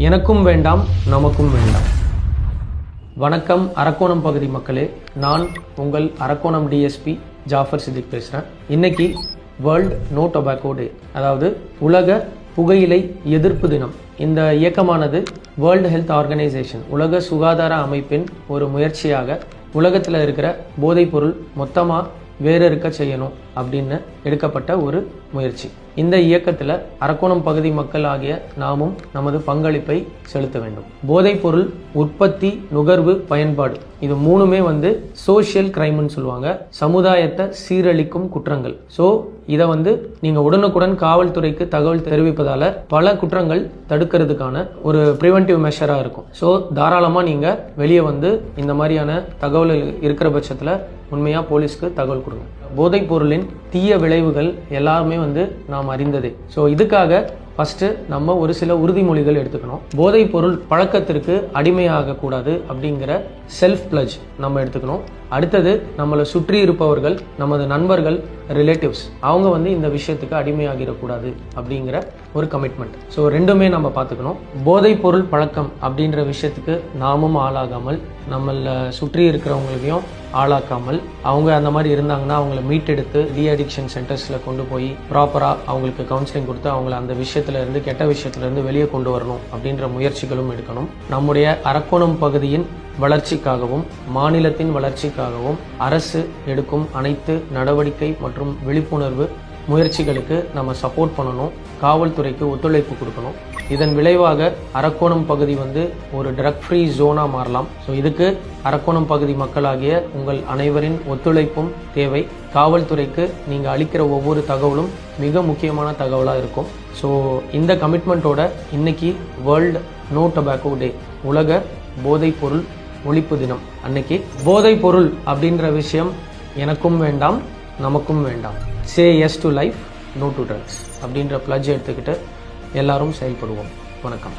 எனக்கும் வேண்டாம், நமக்கும் வேண்டாம். வணக்கம் அரக்கோணம் பகுதி மக்களே, நான் உங்கள் அரக்கோணம் டிஎஸ்பி ஜாஃபர் சித்திக் பேசுகிறேன். இன்னைக்கு வேர்ல்டு நோ டொபாக்கோ டே, அதாவது உலக புகையிலை எதிர்ப்பு தினம். இந்த இயக்கமானது வேர்ல்டு ஹெல்த் ஆர்கனைசேஷன், உலக சுகாதார அமைப்பின் ஒரு முயற்சியாக உலகத்தில் இருக்கிற போதைப்பொருள் மொத்தமாக வேறு இருக்க செய்யணும் அப்படின்னு எடுக்கப்பட்ட ஒரு முயற்சி. இந்த இயக்கத்தில் அரக்கோணம் பகுதி மக்கள் ஆகிய நாமும் நமது பங்களிப்பை செலுத்த வேண்டும். போதைப்பொருள் உற்பத்தி, நுகர்வு, பயன்பாடு, இது மூணுமே சோஷியல் கிரைம்னு சொல்லுவாங்க, சமுதாயத்தை சீரழிக்கும் குற்றங்கள். ஸோ இதை நீங்கள் உடனுக்குடன் காவல்துறைக்கு தகவல் தெரிவிப்பதால பல குற்றங்கள் தடுக்கிறதுக்கான ஒரு ப்ரிவென்டிவ் மெஷராக இருக்கும். ஸோ தாராளமாக நீங்கள் வெளியே இந்த மாதிரியான தகவல் இருக்கிற பட்சத்தில் உண்மையாக போலீஸ்க்கு தகவல் கொடுங்க. போதைப் பொருளின் தீய விளைவுகள் எல்லாமே நாம் அறிந்ததே. ஸோ இதுக்காக ஃபஸ்ட்டு நம்ம ஒரு சில உறுதிமொழிகள் எடுத்துக்கணும். போதைப் பொருள் பழக்கத்திற்கு அடிமையாக கூடாது அப்படிங்கிற செல்ஃப் பிளட்ஜ் நம்ம எடுத்துக்கணும். அடுத்தது, நம்மளை சுற்றி இருப்பவர்கள், நமது நண்பர்கள், ரிலேட்டிவ்ஸ், அவங்க இந்த விஷயத்துக்கு அடிமையாகிடக்கூடாது அப்படிங்கிற ஒரு கமிட்மெண்ட். ஸோ ரெண்டுமே நம்ம பார்த்துக்கணும். போதைப் பொருள் பழக்கம் அப்படின்ற விஷயத்துக்கு நாமும் ஆளாகாமல், நம்மளை சுற்றி இருக்கிறவங்களையும் ஆளாக்காமல், அவங்க அந்த மாதிரி இருந்தாங்கன்னா அவங்கள மீட்டெடுத்து டி அடிக்ஷன் சென்டர்ஸில் கொண்டு போய் ப்ராப்பராக அவங்களுக்கு கவுன்சிலிங் கொடுத்து அவங்கள அந்த விஷயத்துலேருந்து, கெட்ட விஷயத்துலேருந்து வெளியே கொண்டு வரணும் அப்படின்ற முயற்சிகளும் எடுக்கணும். நம்முடைய அரக்கோணம் பகுதியின் வளர்ச்சிக்காகவும் மாநிலத்தின் வளர்ச்சிக்காகவும் அரசு எடுக்கும் அனைத்து நடவடிக்கை மற்றும் விழிப்புணர்வு முயற்சிகளுக்கு நம்ம சப்போர்ட் பண்ணணும். காவல்துறைக்கு ஒத்துழைப்பு கொடுக்கணும். இதன் விளைவாக அரக்கோணம் பகுதி ஒரு ட்ரக் ஃப்ரீ ஜோனாக மாறலாம். ஸோ இதுக்கு அரக்கோணம் பகுதி மக்களாகிய உங்கள் அனைவரின் ஒத்துழைப்பும் தேவை. காவல்துறைக்கு நீங்கள் அளிக்கிற ஒவ்வொரு தகவலும் மிக முக்கியமான தகவலாக இருக்கும். ஸோ இந்த கமிட்மெண்ட்டோட இன்னைக்கு வேர்ல்டு நோ டொபாக்கோ டே, உலக போதைப் பொருள் ஒழிப்பு தினம் அன்னைக்கு போதைப் பொருள் அப்படின்ற விஷயம் எனக்கும் வேண்டாம், நமக்கும் வேண்டாம். Say yes to life, no to drugs அப்படின்ற பிளட்ஜ் எடுத்துக்கிட்டு எல்லாரும் செயல்படுவோம். வணக்கம்.